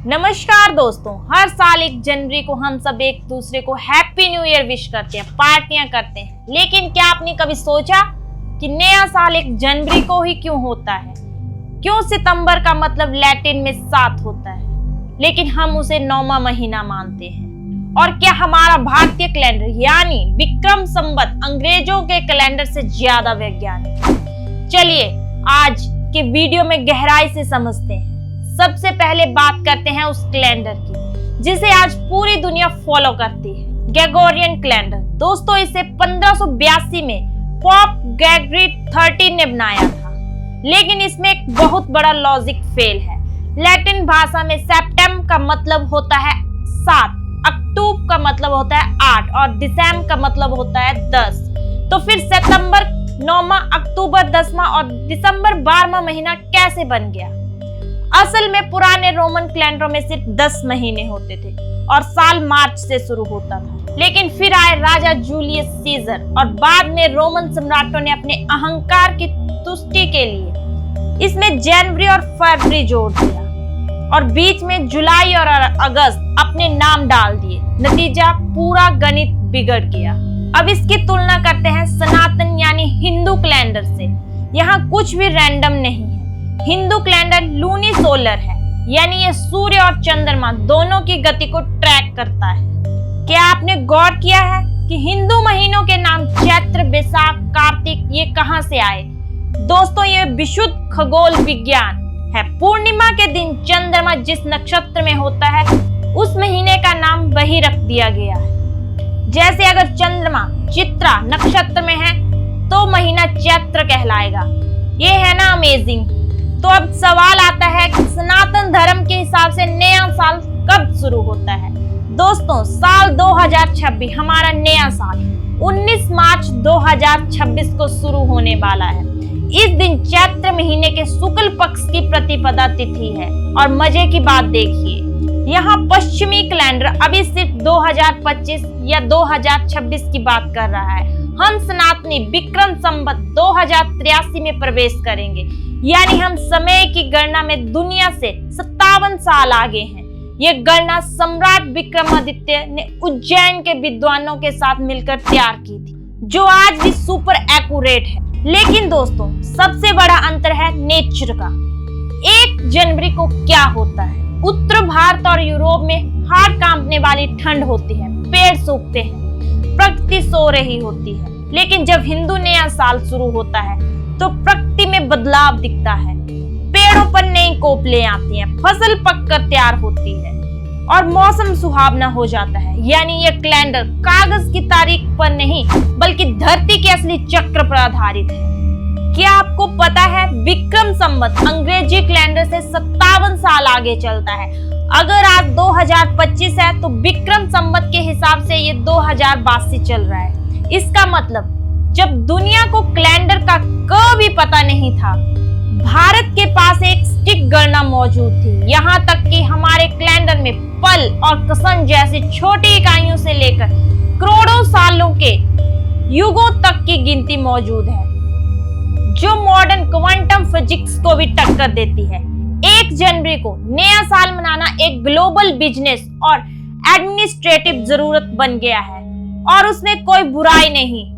नमस्कार दोस्तों, हर साल 1 जनवरी को हम सब एक दूसरे को हैप्पी न्यू ईयर विश करते हैं, पार्टियां करते हैं। लेकिन क्या आपने कभी सोचा कि नया साल 1 जनवरी को ही क्यों होता है? क्यों सितंबर का मतलब लैटिन में 7 होता है, लेकिन हम उसे 9वां महीना मानते हैं? और क्या हमारा भारतीय कैलेंडर यानी विक्रम संवत अंग्रेजों के कैलेंडर से ज्यादा वैज्ञानिक? चलिए आज के वीडियो में गहराई से समझते हैं। सबसे पहले बात करते हैं उस कैलेंडर की जिसे आज पूरी दुनिया फॉलो करती है, ग्रेगोरियन कैलेंडर। दोस्तों, इसे 1582 में पोप ग्रेगरी 13 ने बनाया था, लेकिन इसमें एक बहुत बड़ा लॉजिक फेल है। लैटिन भाषा में सेप्टेम का मतलब होता है 7, अक्टूब का मतलब होता है 8 और दिसंबर का मतलब होता है 10। तो फिर सितंबर 9वां, अक्टूबर 10वां और दिसंबर 12वां महीना कैसे बन गया? असल में पुराने रोमन कैलेंडरों में सिर्फ 10 महीने होते थे और साल मार्च से शुरू होता था। लेकिन फिर आए राजा जूलियस सीजर और बाद में रोमन सम्राटों ने अपने अहंकार की तुष्टि के लिए इसमें जनवरी और फरवरी जोड़ दिया और बीच में जुलाई और अगस्त अपने नाम डाल दिए। नतीजा पूरा गणित बिगड़ गया। अब इसकी तुलना करते हैं सनातन यानी हिंदू कैलेंडर से। यहाँ कुछ भी रैंडम नहीं है। हिंदू कैलेंडर लूनी सोलर है, यानी ये सूर्य और चंद्रमा दोनों की गति को ट्रैक करता है। क्या आपने गौर किया है कि हिंदू महीनों के नाम चैत्र, बैसाख, कार्तिक ये कहां से आए? दोस्तों, ये विशुद्ध खगोल विज्ञान है। पूर्णिमा के दिन चंद्रमा जिस नक्षत्र में होता है उस महीने का नाम वही रख दिया गया है। जैसे अगर चंद्रमा चित्रा नक्षत्र में है तो महीना चैत्र कहलाएगा। ये है ना अमेजिंग? तो अब सवाल आता है कि सनातन धर्म के हिसाब से नया साल कब शुरू होता है? दोस्तों, साल 2026 हमारा नया साल 19 मार्च 2026 को शुरू होने वाला है। इस दिन चैत्र महीने के शुक्ल पक्ष की प्रतिपदा तिथि है। और मजे की बात देखिए, यहाँ पश्चिमी कैलेंडर अभी सिर्फ 2025 या 2026 की बात कर रहा है। हम सनातनी विक्रम संवत 2083 में प्रवेश करेंगे, यानी हम समय की गणना में दुनिया से 57 साल आगे हैं। ये गणना सम्राट विक्रमादित्य ने उज्जैन के विद्वानों के साथ मिलकर तैयार की थी, जो आज भी सुपर एक्यूरेट है। लेकिन दोस्तों, सबसे बड़ा अंतर है नेचर का। 1 जनवरी को क्या होता है? उत्तर भारत और यूरोप में हाड़ कांपने वाली ठंड होती है, पेड़ सूखते हैं, प्रकृति सो रही होती है। लेकिन जब हिंदू नया साल शुरू होता है तो प्रकृति में बदलाव दिखता है। पेड़ों पर नई कोपलें आती हैं, फसल पककर तैयार होती है और मौसम सुहावना हो जाता है। यानी यह कैलेंडर कागज की तारीख पर नहीं बल्कि धरती के असली चक्र पर आधारित है। क्या आपको पता है विक्रम संवत अंग्रेजी कैलेंडर से 57 साल आगे चलता है? अगर आज 2025 है तो विक्रम संवत के हिसाब से ये 2082 चल रहा है। इसका मतलब जब दुनिया को कैलेंडर का कभी पता नहीं था, भारत के पास एक स्टिक गणना मौजूद थी। यहाँ तक कि हमारे कैलेंडर में पल और कसन जैसी छोटी इकाइयों से लेकर करोड़ों सालों के युगों तक की गिनती मौजूद है, जो मॉडर्न क्वांटम फिजिक्स को भी टक्कर देती है। 1 जनवरी को नया साल मनाना एक ग्लोबल बिजनेस और एडमिनिस्ट्रेटिव जरूरत बन गया है और उसमें कोई बुराई नहीं।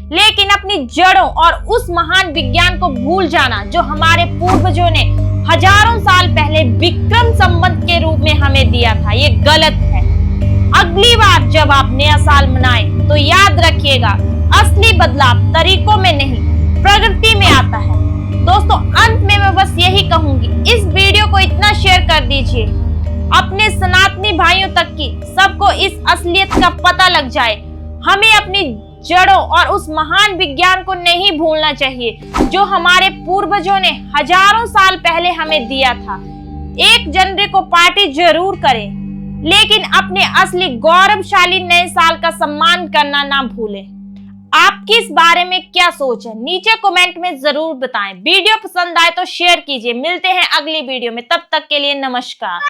लेकिन अपनी जड़ों और उस महान विज्ञान को भूल जाना जो हमारे पूर्वजों ने हजारों साल पहले विक्रम संवत के रूप में हमें दिया था, ये गलत है। अगली बार जब आप नया साल मनाएं तो याद रखिएगा, असली बदलाव तरीकों में नहीं प्रकृति में आता है। दोस्तों, अंत में मैं बस यही कहूंगी, इस वीडियो को इतना शेयर कर दीजिए अपने सनातनी भाइयों तक की सबको इस असलियत का पता लग जाए। हमें अपनी जड़ों और उस महान विज्ञान को नहीं भूलना चाहिए जो हमारे पूर्वजों ने हजारों साल पहले हमें दिया था। 1 जनवरी को पार्टी जरूर करें, लेकिन अपने असली गौरवशाली नए साल का सम्मान करना ना भूलें। आपकी इस बारे में क्या सोच है? नीचे कमेंट में जरूर बताएं। वीडियो पसंद आए तो शेयर कीजिए। मिलते हैं अगली वीडियो में, तब तक के लिए नमस्कार।